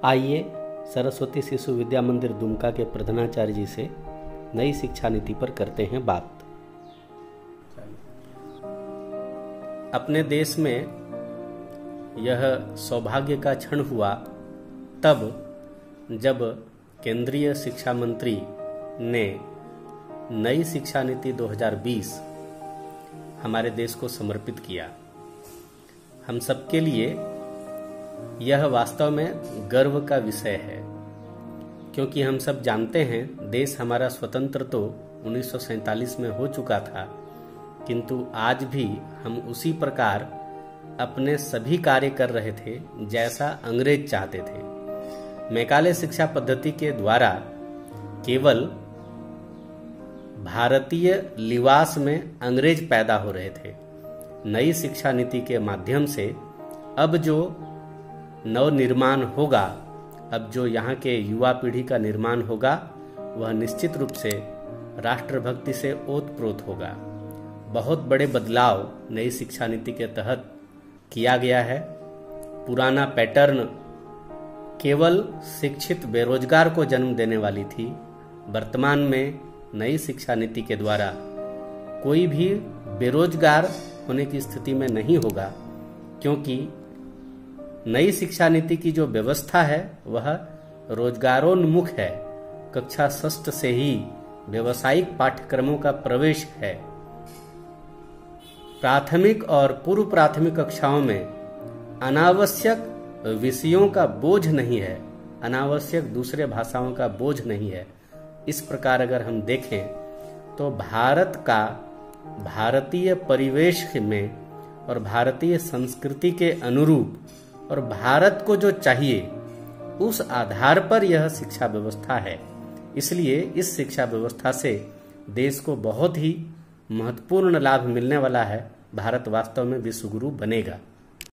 आइए सरस्वती शिशु विद्या मंदिर दुमका के प्रधानाचार्य जी से नई शिक्षा नीति पर करते हैं बात। अपने देश में यह सौभाग्य का क्षण हुआ तब जब केंद्रीय शिक्षा मंत्री ने नई शिक्षा नीति 2020 हमारे देश को समर्पित किया। हम सबके लिए यह वास्तव में गर्व का विषय है, क्योंकि हम सब जानते हैं देश हमारा स्वतंत्र तो 1947 में हो चुका था, किंतु आज भी हम उसी प्रकार अपने सभी कार्य कर रहे थे जैसा अंग्रेज चाहते थे। मैकाले शिक्षा पद्धति के द्वारा केवल भारतीय लिबास में अंग्रेज पैदा हो रहे थे। नई शिक्षा नीति के माध्यम से अब जो नव निर्माण होगा, अब जो यहाँ के युवा पीढ़ी का निर्माण होगा, वह निश्चित रूप से राष्ट्रभक्ति से ओतप्रोत होगा। बहुत बड़े बदलाव नई शिक्षा नीति के तहत किया गया है। पुराना पैटर्न केवल शिक्षित बेरोजगार को जन्म देने वाली थी। वर्तमान में नई शिक्षा नीति के द्वारा कोई भी बेरोजगार होने की स्थिति में नहीं होगा, क्योंकि नई शिक्षा नीति की जो व्यवस्था है वह रोजगारोन्मुख है। कक्षा 6 से ही व्यावसायिक पाठ्यक्रमों का प्रवेश है। प्राथमिक और पूर्व प्राथमिक कक्षाओं में अनावश्यक विषयों का बोझ नहीं है, अनावश्यक दूसरे भाषाओं का बोझ नहीं है। इस प्रकार अगर हम देखें तो भारत का भारतीय परिवेश में और भारतीय संस्कृति के अनुरूप और भारत को जो चाहिए उस आधार पर यह शिक्षा व्यवस्था है। इसलिए इस शिक्षा व्यवस्था से देश को बहुत ही महत्वपूर्ण लाभ मिलने वाला है। भारत वास्तव में विश्व गुरु बनेगा।